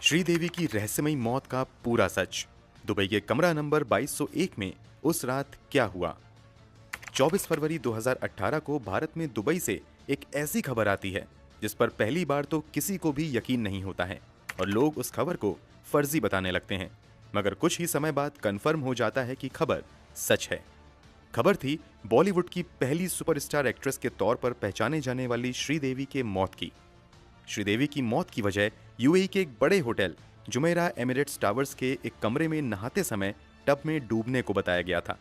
श्रीदेवी की रहस्यमयी मौत का पूरा सच। दुबई के कमरा नंबर 2201 में उस रात क्या हुआ? 24 फरवरी 2018 को भारत में दुबई से एक ऐसी खबर आती है जिस पर पहली बार तो किसी को भी यकीन नहीं होता है और लोग उस खबर को फर्जी बताने लगते हैं। मगर कुछ ही समय बाद कंफर्म हो जाता है कि खबर सच है। खबर थी बॉलीवुड की पहली सुपरस्टार एक्ट्रेस के तौर पर पहचाने जाने वाली श्रीदेवी के मौत की। श्रीदेवी की मौत की वजह यूएई के एक बड़े होटल जुमेरा एमिरेट्स टावर्स के एक कमरे में नहाते समय टब में डूबने को बताया गया था।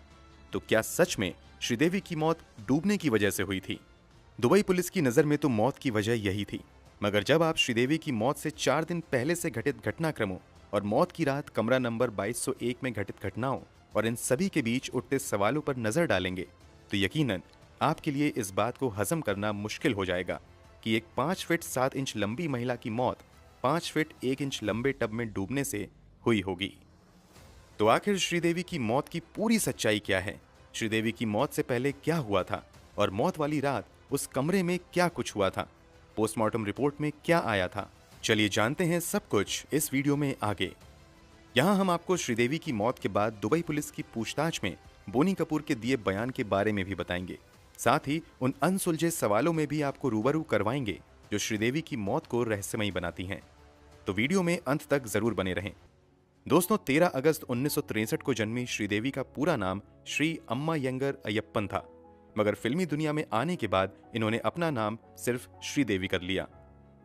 तो क्या सच में श्रीदेवी की मौत डूबने की वजह से हुई थी? दुबई पुलिस की नजर में तो मौत की वजह यही थी, मगर जब आप श्रीदेवी की मौत से 4 दिन पहले से घटित घटनाक्रमों और मौत की रात कमरा नंबर 2201 में घटित घटनाओं और इन सभी के बीच उठते सवालों पर नजर डालेंगे तो यकीनन आपके लिए इस बात को हजम करना मुश्किल हो जाएगा कि एक 5 फीट 7 इंच लंबी महिला की मौत 5 फीट 1 इंच लंबे टब में डूबने से हुई होगी। तो आखिर श्रीदेवी की मौत की पूरी सच्चाई क्या है? श्रीदेवी की मौत से पहले क्या हुआ था और मौत वाली रात उस कमरे में क्या कुछ हुआ था? पोस्टमार्टम रिपोर्ट में क्या आया था? चलिए जानते हैं सब कुछ इस वीडियो में आगे। यहाँ हम आपको श्रीदेवी की मौत के बाद दुबई पुलिस की पूछताछ में बोनी कपूर के दिए बयान के बारे में भी बताएंगे। साथ ही उन अनसुलझे सवालों में भी आपको रूबरू करवाएंगे जो श्रीदेवी की मौत को रहस्यमयी बनाती हैं। तो वीडियो में अंत तक जरूर बने रहें। दोस्तों, 13 अगस्त 1963 को जन्मी श्रीदेवी का पूरा नाम श्री अम्मायंगर अय्यप्पन था, मगर फिल्मी दुनिया में आने के बाद इन्होंने अपना नाम सिर्फ श्रीदेवी कर लिया।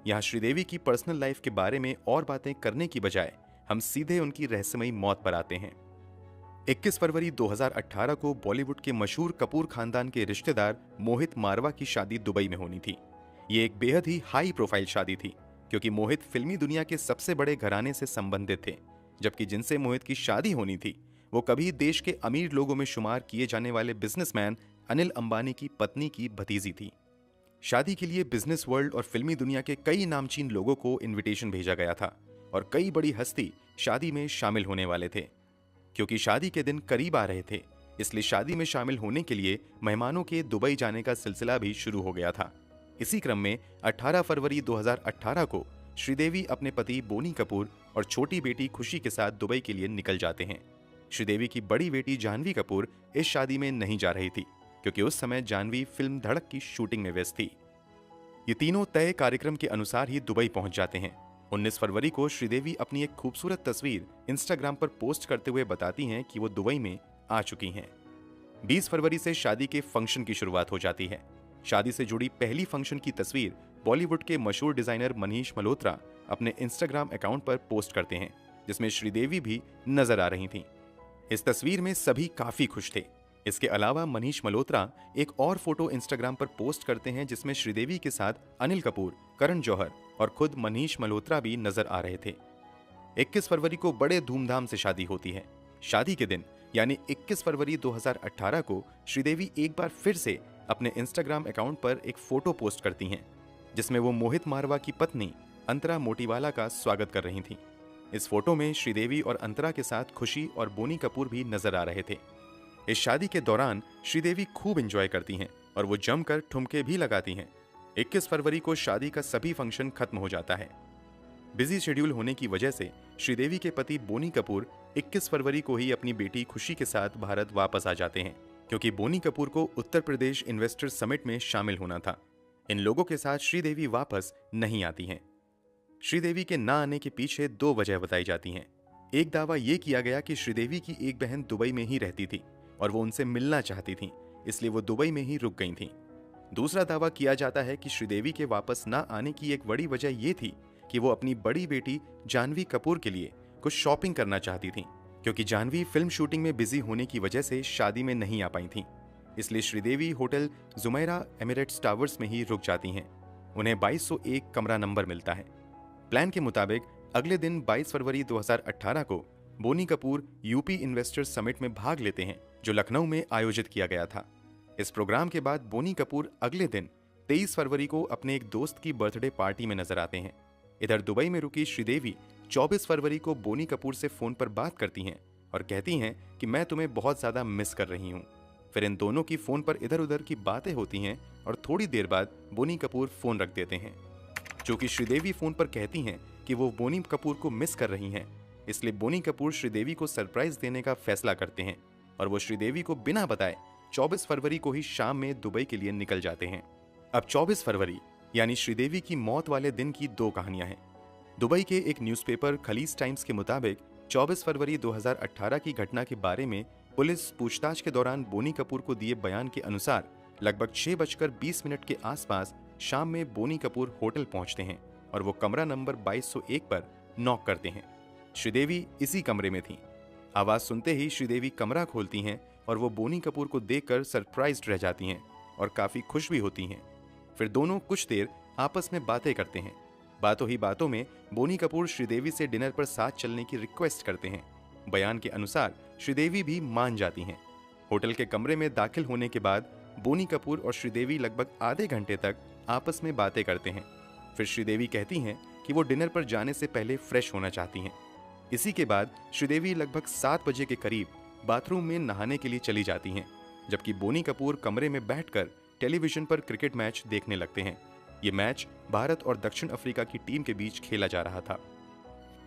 यहाँ श्रीदेवी की पर्सनल लाइफ के बारे में और बातें करने की बजाय हम सीधे उनकी रहस्यमयी मौत पर आते हैं। 21 फरवरी 2018 को बॉलीवुड के मशहूर कपूर खानदान के रिश्तेदार मोहित मारवा की शादी दुबई में होनी थी। ये एक बेहद ही हाई प्रोफाइल शादी थी क्योंकि मोहित फिल्मी दुनिया के सबसे बड़े घराने से संबंधित थे, जबकि जिनसे मोहित की शादी होनी थी वो कभी देश के अमीर लोगों में शुमार किए जाने वाले बिजनेसमैन अनिल अंबानी की पत्नी की भतीजी थी। शादी के लिए बिजनेस वर्ल्ड और फिल्मी दुनिया के कई नामचीन लोगों को इन्विटेशन भेजा गया था और कई बड़ी हस्ती शादी में शामिल होने वाले थे। क्योंकि शादी के दिन करीब आ रहे थे, इसलिए शादी में शामिल होने के लिए मेहमानों के दुबई जाने का सिलसिला भी शुरू हो गया था। इसी क्रम में 18 फरवरी 2018 को श्रीदेवी अपने पति बोनी कपूर और छोटी बेटी खुशी के साथ दुबई के लिए निकल जाते हैं। श्रीदेवी की बड़ी बेटी जानवी कपूर इस शादी में नहीं जा रही थी क्योंकि उस समय जानवी फिल्म धड़क की शूटिंग में व्यस्त थी। ये तीनों तय कार्यक्रम के अनुसार ही दुबई पहुंच जाते हैं। 19 फरवरी को श्रीदेवी अपनी एक खूबसूरत तस्वीर इंस्टाग्राम पर पोस्ट करते हुए बताती हैं कि वो दुबई में आ चुकी हैं। 20 फरवरी से शादी के फंक्शन की शुरुआत हो जाती है। शादी से जुड़ी पहली फंक्शन की तस्वीर बॉलीवुड के मशहूर डिजाइनर मनीष मल्होत्रा अपने इंस्टाग्राम अकाउंट पर पोस्ट करते हैं, जिसमें श्रीदेवी भी नजर आ रही थीं। इस तस्वीर में सभी काफी खुश थे। इसके अलावा मनीष मल्होत्रा एक और फोटो इंस्टाग्राम पर पोस्ट करते हैं जिसमें श्रीदेवी के साथ अनिल कपूर, करण जौहर और खुद मनीष मल्होत्रा भी नजर आ रहे थे। 21 फरवरी को बड़े धूमधाम से शादी होती है। शादी के दिन यानी 21 फरवरी 2018 को श्रीदेवी एक बार फिर से अपने इंस्टाग्राम अकाउंट पर एक फोटो पोस्ट करती हैं जिसमें वो मोहित मारवा की पत्नी अंतरा मोटीवाला का स्वागत कर रही थीं। इस फोटो में श्रीदेवी और अंतरा के साथ खुशी और बोनी कपूर भी नजर आ रहे थे। इस शादी के दौरान श्रीदेवी खूब एंजॉय करती हैं और वो जमकर ठुमके भी लगाती हैं। 21 फरवरी को शादी का सभी फंक्शन खत्म हो जाता है। बिजी शेड्यूल होने की वजह से श्रीदेवी के पति बोनी कपूर 21 फरवरी को ही अपनी बेटी खुशी के साथ भारत वापस आ जाते हैं क्योंकि बोनी कपूर को उत्तर प्रदेश इन्वेस्टर समिट में शामिल होना था। इन लोगों के साथ श्रीदेवी वापस नहीं आती हैं। श्रीदेवी के ना आने के पीछे 2 वजह बताई जाती हैं। एक दावा यह किया गया कि श्रीदेवी की एक बहन दुबई में ही रहती थी और वो उनसे मिलना चाहती थी, इसलिए वो दुबई में ही रुक गई थीं। दूसरा दावा किया जाता है कि श्रीदेवी के वापस ना आने की एक बड़ी वजह यह थी कि वो अपनी बड़ी बेटी जानवी कपूर के लिए कुछ शॉपिंग करना चाहती थीं, क्योंकि जानवी फिल्म शूटिंग में बिजी होने की वजह से शादी में नहीं आ पाई थीं। इसलिए Sridevi hotel Jumeirah Emirates towers में ही रुक जाती हैं। उन्हें 2201 कमरा नंबर मिलता है। प्लान के मुताबिक अगले दिन 22 फरवरी 2018 को Boney Kapoor UP investor summit में भाग लेते हैं जो लखनऊ में आयोजित किया गया था। इस प्रोग्राम के बाद बोनी कपूर अगले दिन 23 फरवरी को अपने एक दोस्त की बर्थडे पार्टी में नजर आते हैं। इधर दुबई में रुकी श्रीदेवी 24 फरवरी को बोनी कपूर से फोन पर बात करती हैं और कहती हैं कि मैं तुम्हें बहुत ज्यादा मिस कर रही हूँ। फिर इन दोनों की फोन पर इधर उधर की बातें होती हैं और थोड़ी देर बाद बोनी कपूर फोन रख देते हैं। चूंकि श्रीदेवी फोन पर कहती हैं कि वो बोनी कपूर को मिस कर रही हैं। इसलिए बोनी कपूर श्रीदेवी को सरप्राइज देने का फैसला करते हैं और वो श्रीदेवी को बिना बताए 24 फरवरी को ही शाम में दुबई के लिए निकल जाते हैं। अब 24 फरवरी यानी श्रीदेवी की मौत वाले दिन की दो कहानियां हैं। दुबई के एक न्यूज़पेपर खलीज टाइम्स के मुताबिक 24 फरवरी 2018 की घटना के बारे में पुलिस पूछताछ के दौरान बोनी कपूर को दिए बयान के अनुसार लगभग 6:20 के आसपास शाम में बोनी कपूर होटल पहुंचते हैं और वो कमरा नंबर 2201 पर नॉक करते हैं। श्रीदेवी इसी कमरे में थीं। आवाज सुनते ही श्रीदेवी कमरा खोलती हैं और वो बोनी कपूर को देखकर सरप्राइज्ड रह जाती हैं और काफी खुश भी होती हैं। फिर दोनों कुछ देर आपस में बातें करते हैं। बातों ही बातों में बोनी कपूर श्रीदेवी से डिनर पर साथ चलने की रिक्वेस्ट करते हैं। बयान के अनुसार श्रीदेवी भी मान जाती हैं। होटल के कमरे में दाखिल होने के बाद बोनी कपूर और श्रीदेवी लगभग आधे घंटे तक आपस में बातें करते हैं। फिर श्रीदेवी कहती हैं कि वो डिनर पर जाने से पहले फ्रेश होना चाहती हैं। इसी के बाद श्रीदेवी लगभग 7 बजे के करीब बाथरूम में नहाने के लिए चली जाती हैं, जबकि बोनी कपूर कमरे में बैठकर टेलीविजन पर क्रिकेट मैच देखने लगते हैं। ये मैच भारत और दक्षिण अफ्रीका की टीम के बीच खेला जा रहा था।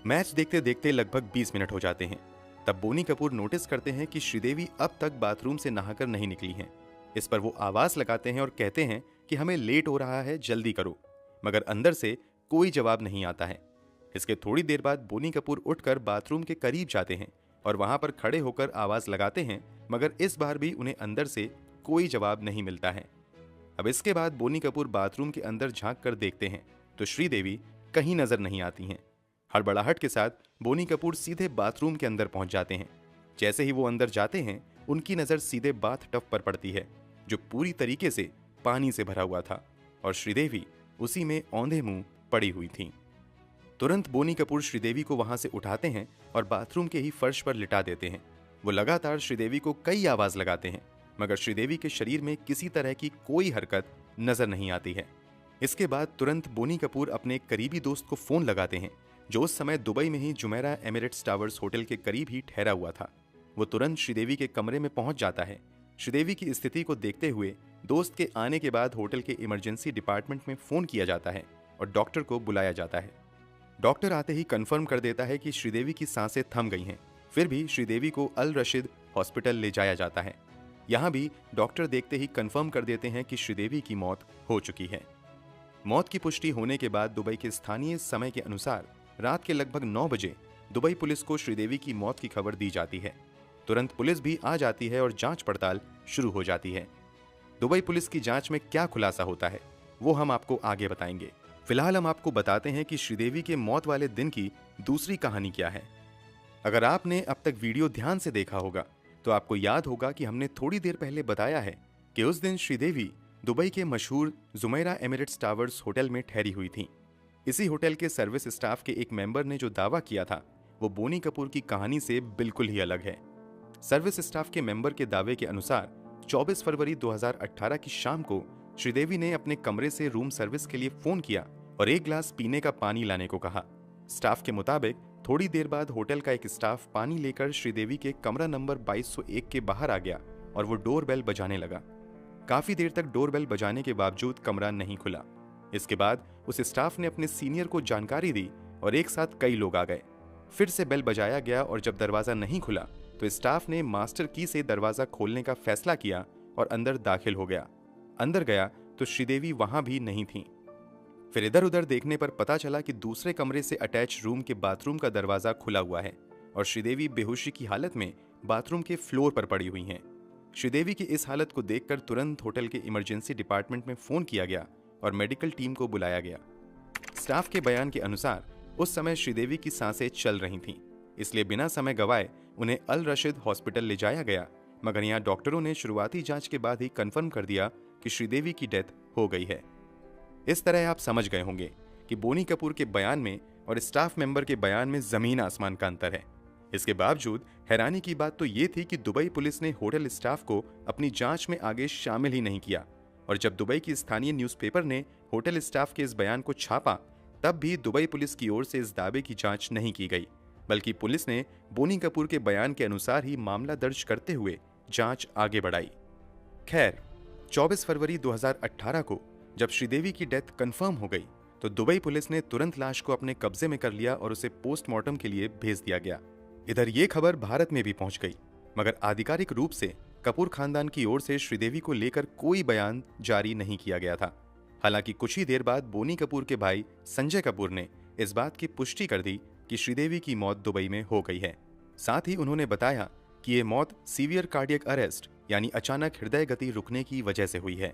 मैच देखते देखते लगभग 20 मिनट हो जाते हैं। तब बोनी कपूर नोटिस करते हैं कि श्रीदेवी अब तक बाथरूम से नहाकर नहीं निकली हैं। इस पर वो आवाज लगाते हैं और कहते हैं कि हमें लेट हो रहा है, जल्दी करो, मगर अंदर से कोई जवाब नहीं आता है। इसके थोड़ी देर बाद बोनी कपूर उठकर बाथरूम के करीब जाते हैं और वहां पर खड़े होकर आवाज लगाते हैं, मगर इस बार भी उन्हें अंदर से कोई जवाब नहीं मिलता है। अब इसके बाद बोनी कपूर बाथरूम के अंदर झांक कर देखते हैं तो श्रीदेवी कहीं नजर नहीं आती हैं। हड़बड़ाहट के साथ बोनी कपूर सीधे बाथरूम के अंदर पहुंच जाते हैं। जैसे ही वो अंदर जाते हैं उनकी नजर सीधे बाथ टब पर पड़ती है, जो पूरी तरीके से पानी से भरा हुआ था और श्रीदेवी उसी में औंधे मुंह पड़ी हुई थी। तुरंत बोनी कपूर श्रीदेवी को वहां से उठाते हैं और बाथरूम के ही फर्श पर लिटा देते हैं। वो लगातार श्रीदेवी को कई आवाज लगाते हैं, मगर श्रीदेवी के शरीर में किसी तरह की कोई हरकत नजर नहीं आती है। इसके बाद तुरंत बोनी कपूर अपने एक करीबी दोस्त को फोन लगाते हैं, जो उस समय दुबई में ही जुमेरा एमिरेट्स टावर्स होटल के करीब ही ठहरा हुआ था। वो तुरंत श्रीदेवी के कमरे में पहुंच जाता है। श्रीदेवी की स्थिति को देखते हुए दोस्त के आने के बाद होटल के इमरजेंसी डिपार्टमेंट में फोन किया जाता है और डॉक्टर को बुलाया जाता है। डॉक्टर आते ही कंफर्म कर देता है कि श्रीदेवी की सांसें थम गई हैं। फिर भी श्रीदेवी को अल रशीद हॉस्पिटल ले जाया जाता है। यहाँ भी डॉक्टर देखते ही कंफर्म कर देते हैं कि श्रीदेवी की मौत हो चुकी है। मौत की पुष्टि होने के बाद दुबई के स्थानीय समय के अनुसार रात के लगभग 9 बजे दुबई पुलिस को श्रीदेवी की मौत की खबर दी जाती है। तुरंत पुलिस भी आ जाती है और जांच पड़ताल शुरू हो जाती है। दुबई पुलिस की जांच में क्या खुलासा होता है वो हम आपको आगे बताएंगे। फिलहाल हम आपको बताते हैं कि श्रीदेवी के मौत वाले दिन की दूसरी कहानी क्या है। अगर आपने अब तक वीडियो ध्यान से देखा होगा तो आपको याद होगा कि हमने थोड़ी देर पहले बताया है कि उस दिन श्रीदेवी दुबई के मशहूर जुमेरा एमिरेट्स टावर्स होटल में ठहरी हुई थी। इसी होटल के सर्विस स्टाफ के एक मेंबर ने जो दावा किया था वो बोनी कपूर की कहानी से बिल्कुल ही अलग है। सर्विस स्टाफ के मेंबर के दावे के अनुसार 24 फरवरी 2018 की शाम को श्रीदेवी ने अपने कमरे से रूम सर्विस के लिए फोन किया और एक गिलास पीने का पानी लाने को कहा। स्टाफ के मुताबिक थोड़ी देर बाद होटल का एक स्टाफ पानी लेकर श्रीदेवी के कमरा नंबर 2201 के बाहर आ गया और वो डोरबेल बजाने लगा। काफी देर तक डोरबेल बजाने के बावजूद कमरा नहीं खुला। इसके बाद उस स्टाफ ने अपने सीनियर को जानकारी दी और एक साथ कई लोग आ गए। फिर से बेल बजाया गया और जब दरवाजा नहीं खुला तो स्टाफ ने मास्टर की से दरवाजा खोलने का फैसला किया और अंदर दाखिल हो गया। अंदर गया तो श्रीदेवी वहां भी नहीं थी। फिर इधर उधर देखने पर पता चला कि दूसरे कमरे से अटैच रूम के बाथरूम का दरवाजा खुला हुआ है और श्रीदेवी बेहोशी की हालत में बाथरूम के फ्लोर पर पड़ी हुई हैं। श्रीदेवी की इस हालत को देखकर तुरंत होटल के इमरजेंसी डिपार्टमेंट में फोन किया गया और मेडिकल टीम को बुलाया गया। स्टाफ के बयान के अनुसार उस समय श्रीदेवी की सांसें चल रही थीं, इसलिए बिना समय गवाए उन्हें अल रशीद हॉस्पिटल ले जाया गया, मगर यहाँ डॉक्टरों ने शुरुआती जांच के बाद ही कंफर्म कर दिया कि श्रीदेवी की डेथ हो गई है। इस तरह आप समझ गए होंगे कि बोनी कपूर के बयान में और स्टाफ मेंबर के बयान में जमीन आसमान का अंतर है। इसके बावजूद हैरानी की बात तो ये थी कि दुबई पुलिस ने होटल स्टाफ को अपनी जांच में आगे शामिल ही नहीं किया और जब दुबई की स्थानीय न्यूज़पेपर ने होटल स्टाफ के इस बयान को छापा तब भी दुबई पुलिस की ओर से इस दावे की जांच नहीं की गई, बल्कि पुलिस ने बोनी कपूर के बयान के अनुसार ही मामला दर्ज करते हुए जांच आगे बढ़ाई। खैर, 24 फरवरी 2018 को जब श्रीदेवी की डेथ कंफर्म हो गई तो दुबई पुलिस ने तुरंत लाश को अपने कब्जे में कर लिया और उसे पोस्टमार्टम के लिए भेज दिया गया। इधर ये खबर भारत में भी पहुंच गई, मगर आधिकारिक रूप से कपूर खानदान की ओर से श्रीदेवी को लेकर कोई बयान जारी नहीं किया गया था। हालांकि कुछ ही देर बाद बोनी कपूर के भाई संजय कपूर ने इस बात की पुष्टि कर दी कि श्रीदेवी की मौत दुबई में हो गई है। साथ ही उन्होंने बताया कि ये मौत सीवियर कार्डियक अरेस्ट यानी अचानक हृदय गति रुकने की वजह से हुई है।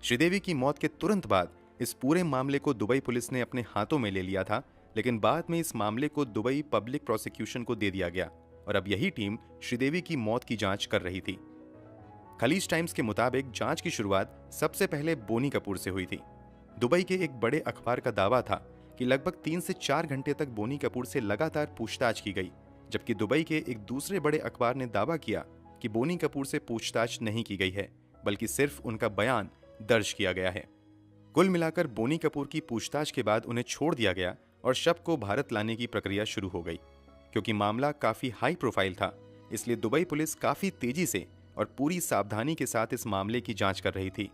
श्रीदेवी की मौत के तुरंत बाद इस पूरे मामले को दुबई पुलिस ने अपने हाथों में ले लिया था, लेकिन बाद में इस मामले को दुबई पब्लिक प्रोसिक्यूशन को दे दिया गया और अब यही टीम श्रीदेवी की मौत की जांच कर रही थी। खलीज टाइम्स के मुताबिक जांच की शुरुआत सबसे पहले बोनी कपूर से हुई थी। दुबई के एक बड़े अखबार का दावा था कि लगभग 3 से 4 घंटे तक बोनी कपूर से लगातार पूछताछ की गई, जबकि दुबई के एक दूसरे बड़े अखबार ने दावा किया कि बोनी कपूर से पूछताछ नहीं की गई है, बल्कि सिर्फ उनका बयान दर्ज किया गया है। कुल मिलाकर बोनी कपूर की पूछताछ के बाद उन्हें छोड़ दिया गया और शव को भारत लाने की प्रक्रिया शुरू हो गई। क्योंकि मामला काफी हाई प्रोफाइल था, इसलिए दुबई पुलिस काफी तेजी से और पूरी सावधानी के साथ इस मामले की जांच कर रही थी।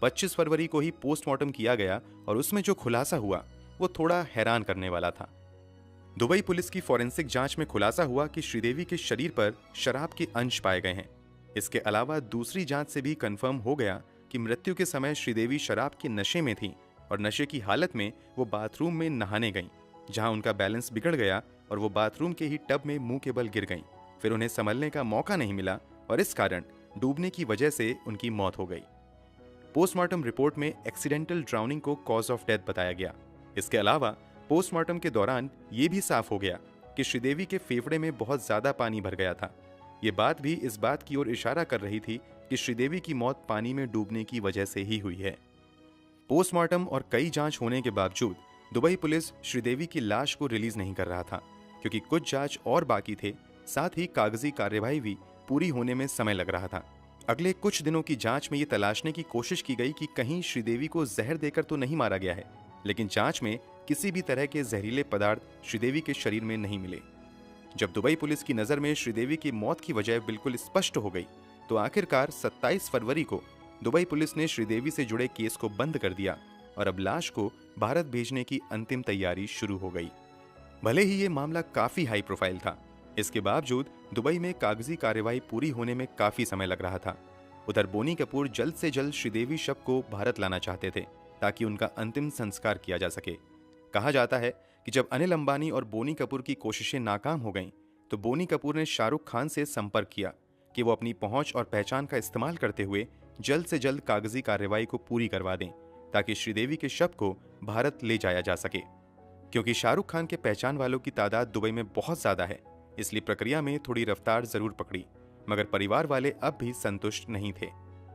25 फरवरी को ही पोस्टमार्टम किया गया और उसमें जो खुलासा हुआ वो थोड़ा हैरान करने वाला था। दुबई पुलिस की फॉरेंसिक जांच में खुलासा हुआ कि श्रीदेवी के शरीर पर शराब के अंश पाए गए हैं। इसके अलावा दूसरी जांच से भी कंफर्म हो गया कि मृत्यु के समय श्रीदेवी शराब के नशे में थी और नशे की हालत में वो बाथरूम में नहाने गईं, जहां उनका बैलेंस बिगड़ गया और वो बाथरूम के ही टब में मुंह के बल गिर गईं। फिर उन्हें संभलने का मौका नहीं मिला और इस कारण डूबने की वजह से उनकी मौत हो गई। पोस्टमार्टम रिपोर्ट में एक्सीडेंटल ड्राउनिंग को कॉज ऑफ डेथ बताया गया। इसके अलावा पोस्टमार्टम के दौरान ये भी साफ हो गया कि श्रीदेवी के फेफड़े में बहुत ज्यादा पानी भर गया था। ये बात भी इस बात की ओर इशारा कर रही थी कि श्रीदेवी की मौत पानी में डूबने की वजह से ही हुई है। पोस्टमार्टम और कई जांच होने के बावजूद दुबई पुलिस श्रीदेवी की लाश को रिलीज नहीं कर रहा था, क्योंकि कुछ जांच और बाकी थे। साथ ही कागजी कार्यवाही भी पूरी होने में समय लग रहा था। अगले कुछ दिनों की जांच में ये तलाशने की कोशिश की गई कि कहीं श्रीदेवी को जहर देकर तो नहीं मारा गया है, लेकिन जांच में किसी भी तरह के जहरीले पदार्थ श्रीदेवी के शरीर में नहीं मिले। जब दुबई पुलिस की नजर में श्रीदेवी की मौत की वजह बिल्कुल स्पष्ट हो गई, तो आखिरकार 27 फरवरी को दुबई पुलिस ने श्रीदेवी से जुड़े केस को बंद कर दिया और अब लाश को भारत भेजने की अंतिम तैयारी शुरू हो गई। भले ही ये मामला काफी हाई प्रोफाइल था, इसके बावजूद दुबई में कागजी कार्यवाही पूरी होने में काफी समय लग रहा था। उधर बोनी कपूर जल्द से जल्द श्रीदेवी शव को भारत लाना चाहते थे ताकि उनका अंतिम संस्कार किया जा सके। कहा जाता है कि जब अनिल अंबानी और बोनी कपूर की कोशिशें नाकाम हो गईं, तो बोनी कपूर ने शाहरुख खान से संपर्क किया कि वो अपनी पहुंच और पहचान का इस्तेमाल करते हुए जल्द से जल्द कागजी कार्यवाही को पूरी करवा दें ताकि श्रीदेवी के शव को भारत ले जाया जा सके। क्योंकि शाहरुख खान के पहचान वालों की तादाद दुबई में बहुत ज्यादा है, इसलिए प्रक्रिया में थोड़ी रफ्तार जरूर पकड़ी, मगर परिवार वाले अब भी संतुष्ट नहीं थे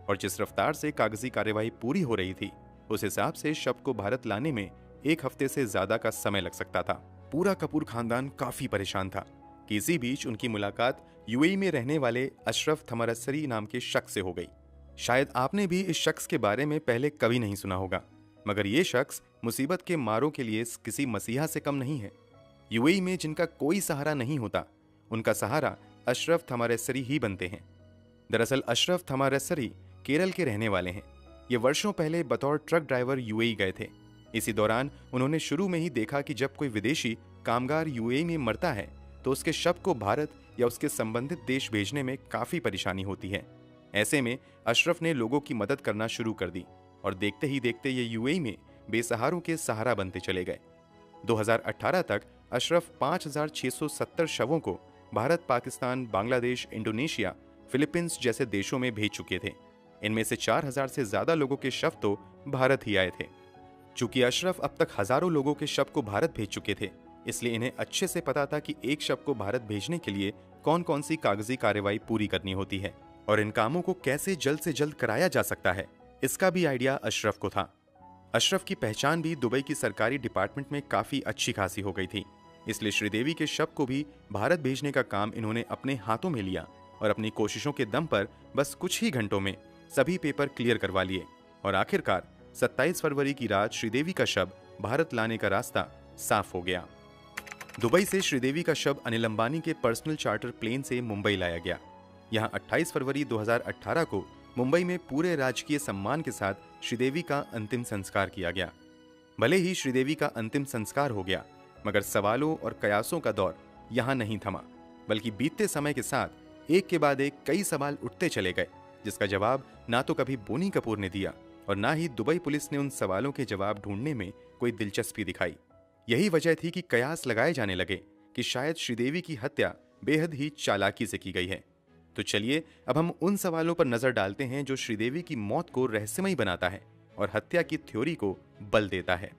और जिस रफ्तार से कागजी कार्यवाही पूरी हो रही थी, उस हिसाब से शव को भारत लाने में 1 हफ्ते से ज्यादा का समय लग सकता था। पूरा कपूर खानदान काफी परेशान था कि इसी बीच उनकी मुलाकात यूएई में रहने वाले अशरफ थमरसरी नाम के शख्स से हो गई। शायद आपने भी इस शख्स के बारे में पहले कभी नहीं सुना होगा, मगर ये शख्स मुसीबत के मारों के लिए किसी मसीहा से कम नहीं है। यूएई में जिनका कोई सहारा नहीं होता, उनका सहारा अशरफ थमरसरी ही बनते हैं। दरअसल अशरफ थमरसरी केरल के रहने वाले हैं। ये वर्षों पहले बतौर ट्रक ड्राइवर यूएई गए थे। इसी दौरान उन्होंने शुरू में ही देखा कि जब कोई विदेशी कामगार यूएई में मरता है तो उसके शव को भारत या उसके संबंधित देश भेजने में काफी परेशानी होती है। ऐसे में अशरफ ने लोगों की मदद करना शुरू कर दी और देखते ही देखते ये यूएई में बेसहारों के सहारा बनते चले गए। 2018 तक अशरफ 5,670 शवों को भारत, पाकिस्तान, बांग्लादेश, इंडोनेशिया, फिलीपींस जैसे देशों में भेज चुके थे। इनमें से 4,000 से ज्यादा लोगों के शव तो भारत ही आए थे। चूंकि अशरफ अब तक हजारों लोगों के शव को भारत भेज चुके थे, इसलिए इन्हें अच्छे से पता था कि एक शव को भारत भेजने के लिए कौन कौन सी कागजी कार्यवाही पूरी करनी होती है और इन कामों को कैसे जल्द से जल्द कराया जा सकता है, इसका भी आइडिया अशरफ को था। अशरफ की पहचान भी दुबई की सरकारी डिपार्टमेंट में काफी अच्छी खासी हो गई थी, इसलिए श्रीदेवी के शव को भी भारत भेजने का काम इन्होंने अपने हाथों में लिया और अपनी कोशिशों के दम पर बस कुछ ही घंटों में सभी पेपर क्लियर करवा लिए और आखिरकार 27 फरवरी की रात श्रीदेवी का शव भारत लाने का रास्ता साफ हो गया। दुबई से श्रीदेवी का शव अनिल अंबानी के पर्सनल चार्टर प्लेन से मुंबई लाया गया। यहां 28 फरवरी 2018 को मुंबई में पूरे राजकीय सम्मान के साथ श्रीदेवी का अंतिम संस्कार किया गया। भले ही श्रीदेवी का अंतिम संस्कार हो गया, मगर सवालों और कयासों का दौर यहां नहीं थमा, बल्कि बीतते समय के साथ एक के बाद एक कई सवाल उठते चले गए, जिसका जवाब ना तो कभी बोनी कपूर ने दिया और ना ही दुबई पुलिस ने उन सवालों के जवाब ढूंढने में कोई दिलचस्पी दिखाई। यही वजह थी कि कयास लगाए जाने लगे कि शायद श्रीदेवी की हत्या बेहद ही चालाकी से की गई है। तो चलिए अब हम उन सवालों पर नजर डालते हैं जो श्रीदेवी की मौत को रहस्यमयी बनाता है और हत्या की थ्योरी को बल देता है।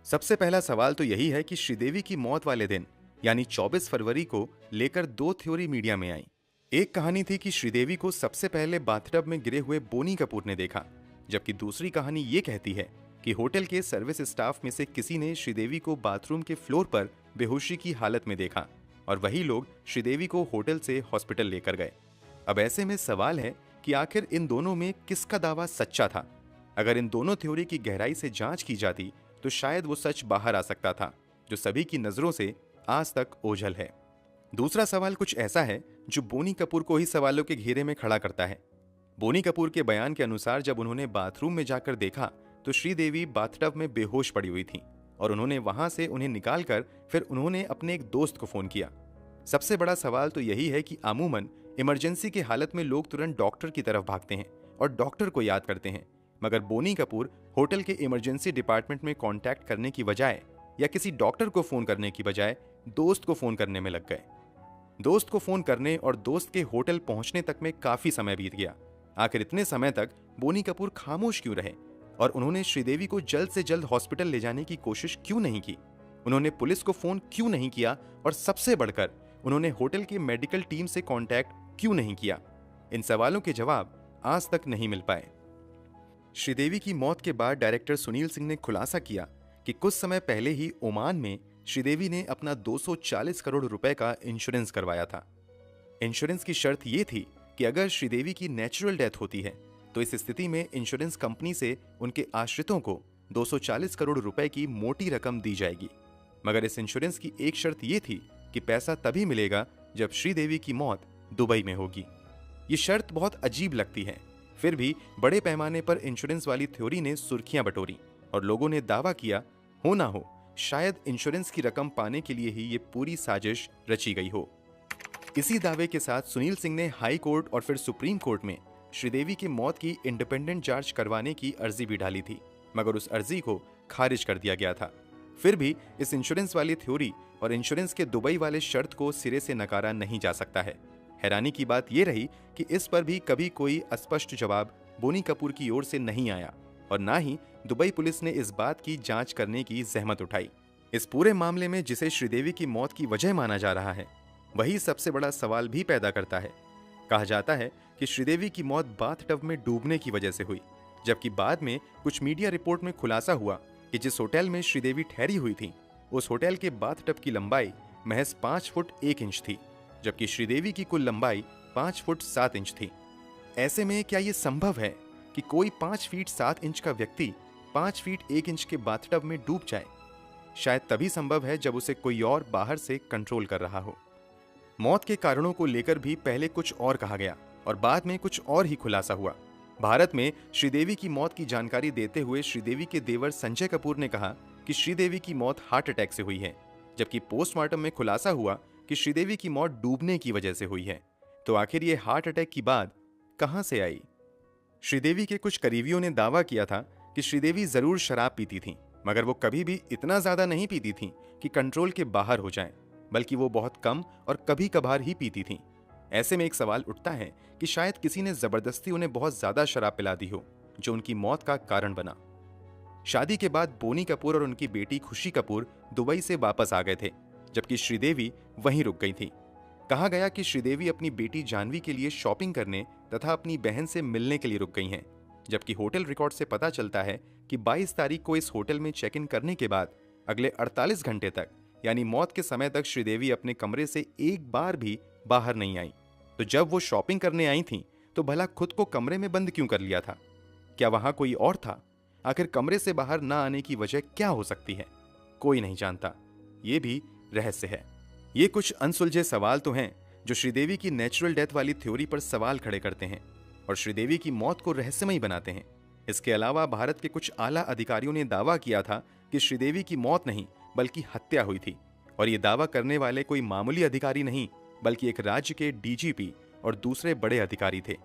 सबसे पहला सवाल तो यही है कि श्रीदेवी की मौत वाले दिन यानी 24 फरवरी को लेकर दो थ्योरी मीडिया में आई। एक कहानी थी कि श्रीदेवी को सबसे पहले बाथटब में गिरे हुए बोनी कपूर ने देखा, जबकि दूसरी कहानी ये कहती है कि होटल के सर्विस स्टाफ में से किसी ने श्रीदेवी को बाथरूम के फ्लोर पर बेहोशी की हालत में देखा और वही लोग श्रीदेवी को होटल से हॉस्पिटल लेकर गए। अब ऐसे में सवाल है कि आखिर इन दोनों में किसका दावा सच्चा था। अगर इन दोनों थ्योरी की गहराई से जांच की जाती तो शायद वो सच बाहर आ सकता था, जो सभी की नजरों से आज तक ओझल है। दूसरा सवाल कुछ ऐसा है जो बोनी कपूर को ही सवालों के घेरे में खड़ा करता है। बोनी कपूर के बयान के अनुसार जब उन्होंने बाथरूम में जाकर देखा तो श्रीदेवी बाथटब में बेहोश पड़ी हुई थी और उन्होंने वहां से उन्हें निकालकर फिर उन्होंने अपने एक दोस्त को फोन किया। सबसे बड़ा सवाल तो यही है कि अमूमन इमरजेंसी की हालत में लोग तुरंत डॉक्टर की तरफ भागते हैं और डॉक्टर को याद करते हैं, मगर बोनी कपूर होटल के इमरजेंसी डिपार्टमेंट में कांटेक्ट करने की बजाय या किसी डॉक्टर को फोन करने की बजाय दोस्त को फोन करने में लग गए। दोस्त को फोन करने और दोस्त के होटल पहुंचने तक में काफी समय बीत गया। आखिर इतने समय तक बोनी कपूर खामोश क्यों रहे और उन्होंने श्रीदेवी को जल्द से जल्द हॉस्पिटल ले जाने की कोशिश क्यों नहीं की? उन्होंने पुलिस को फोन क्यों नहीं किया और सबसे बढ़कर उन्होंने होटल की मेडिकल टीम से कांटेक्ट क्यों नहीं किया? इन सवालों के जवाब आज तक नहीं मिल पाए। श्रीदेवी की मौत के बाद डायरेक्टर सुनील सिंह ने खुलासा किया कि कुछ समय पहले ही ओमान में श्रीदेवी ने अपना 240 करोड़ रुपए का इंश्योरेंस करवाया था। इंश्योरेंस की शर्त यह थी कि अगर श्रीदेवी की नेचुरल डेथ होती है तो इस स्थिति में इंश्योरेंस कंपनी से उनके आश्रितों को 240 करोड़ रुपए की मोटी रकम दी जाएगी। मगर इस इंश्योरेंस की एक शर्त यह थी कि पैसा तभी मिलेगा जब श्रीदेवी की मौत दुबई में होगी। ये शर्त बहुत अजीब लगती है, फिर भी बड़े पैमाने पर इंश्योरेंस वाली थ्योरी ने सुर्खियां बटोरी और लोगों ने दावा किया हो ना हो शायद इंश्योरेंस की रकम पाने के लिए ही ये पूरी साजिश रची गई हो। इसी दावे के साथ सुनील सिंह ने हाई कोर्ट और फिर सुप्रीम कोर्ट में श्रीदेवी की मौत की इंडिपेंडेंट जांच करवाने की अर्जी भी डाली थी, मगर उस अर्जी को खारिज कर दिया गया था। फिर भी इस इंश्योरेंस वाली थ्योरी और इंश्योरेंस के दुबई वाले शर्त को सिरे से नकारा नहीं जा सकता है। हैरानी की बात यह रही कि इस पर भी कभी कोई स्पष्ट जवाब बोनी कपूर की ओर से नहीं आया और ना ही दुबई पुलिस ने इस बात की जांच करने की जहमत उठाई। इस पूरे मामले में जिसे श्रीदेवी की मौत की वजह माना जा रहा है वही सबसे बड़ा सवाल भी पैदा करता है। कहा जाता है कि श्रीदेवी की मौत बाथटब में डूबने की वजह से हुई, जबकि बाद में कुछ मीडिया रिपोर्ट में खुलासा हुआ कि जिस होटल में श्रीदेवी ठहरी हुई थी उस होटल के बाथटब की लंबाई महज 5 फुट 1 इंच थी, जबकि श्रीदेवी की कुल लंबाई 5 फुट 7 इंच थी। ऐसे में क्या यह संभव है कि कोई 5 फीट 7 इंच का व्यक्ति 5 फीट 1 इंच के बाथटब में डूब जाए? शायद तभी संभव है जब उसे कोई और बाहर से कंट्रोल कर रहा हो। मौत के कारणों को लेकर भी पहले कुछ और कहा गया और बाद में कुछ और ही खुलासा हुआ। भारत में श्रीदेवी की मौत की जानकारी देते हुए श्रीदेवी के देवर संजय कपूर ने कहा कि श्रीदेवी की मौत हार्ट अटैक से हुई है, जबकि पोस्टमार्टम में खुलासा हुआ कि श्रीदेवी की मौत डूबने की वजह से हुई है। तो आखिर ये हार्ट अटैक की बात कहां से आई? श्रीदेवी के कुछ करीबियों ने दावा किया था कि श्रीदेवी जरूर शराब पीती थी, मगर वो कभी भी इतना ज्यादा नहीं पीती थी कि कंट्रोल के बाहर हो जाए, बल्कि वो बहुत कम और कभी कभार ही पीती थी। ऐसे में एक सवाल उठता है कि शायद किसी ने जबरदस्ती उन्हें बहुत ज्यादा शराब पिला दी हो, जो उनकी मौत का कारण बना। शादी के बाद बोनी कपूर और उनकी बेटी खुशी कपूर दुबई से वापस आ गए थे, जबकि श्रीदेवी वहीं रुक गई थी। कहा गया कि श्रीदेवी अपनी बेटी जानवी के लिए शॉपिंग करने तथा अपनी बहन से मिलने के लिए रुक गई हैं, जबकि होटल रिकॉर्ड से पता चलता है कि 22 तारीख को इस होटल में चेक इन करने के बाद अगले 48 घंटे तक यानी मौत के समय तक श्रीदेवी अपने कमरे से एक बार भी बाहर नहीं आई। तो जब वो शॉपिंग करने आई थी तो भला खुद को कमरे में बंद क्यों कर लिया था? क्या वहां कोई और था? आखिर कमरे से बाहर ना आने की वजह क्या हो सकती है? कोई नहीं जानता। ये भी रहस्य है। ये कुछ अनसुलझे सवाल तो हैं जो श्रीदेवी की नेचुरल डेथ वाली थ्योरी पर सवाल खड़े करते हैं और श्रीदेवी की मौत को रहस्यमयी बनाते हैं। इसके अलावा भारत के कुछ आला अधिकारियों ने दावा किया था कि श्रीदेवी की मौत नहीं बल्कि हत्या हुई थी और ये दावा करने वाले कोई मामूली अधिकारी नहीं बल्कि एक राज्य के डीजीपी और दूसरे बड़े अधिकारी थे।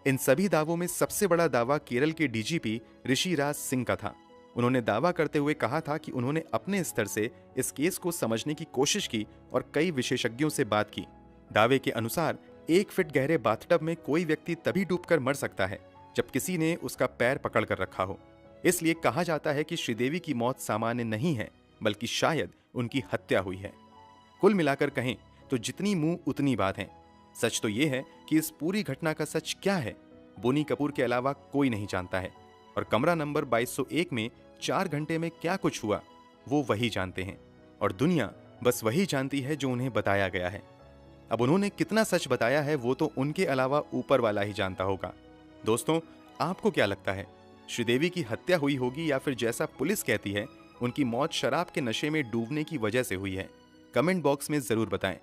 इन सभी दावों में सबसे बड़ा दावा केरल के डीजीपी ऋषिराज सिंह का था। उन्होंने दावा करते हुए कहा था कि उन्होंने अपने स्तर से इस केस को समझने की कोशिश की और कई विशेषज्ञों से बात की। दावे के अनुसार 1 फीट गहरे बाथटब में कोई व्यक्ति तभी डूबकर मर सकता है जब किसी ने उसका पैर पकड़ कर रखा हो। इसलिए कहा जाता है कि श्रीदेवी की मौत सामान्य नहीं है बल्कि शायद उनकी हत्या हुई है। कुल मिलाकर कहें तो जितनी मुंह उतनी बात है। सच तो यह है कि इस पूरी घटना का सच क्या है, बोनी कपूर के अलावा कोई नहीं जानता है और कमरा नंबर 2201 में 4 घंटे में क्या कुछ हुआ वो वही जानते हैं और दुनिया बस वही जानती है जो उन्हें बताया गया है। अब उन्होंने कितना सच बताया है वो तो उनके अलावा ऊपर वाला ही जानता होगा। दोस्तों, आपको क्या लगता है, श्रीदेवी की हत्या हुई होगी या फिर जैसा पुलिस कहती है उनकी मौत शराब के नशे में डूबने की वजह से हुई है? कमेंट बॉक्स में जरूर बताएं।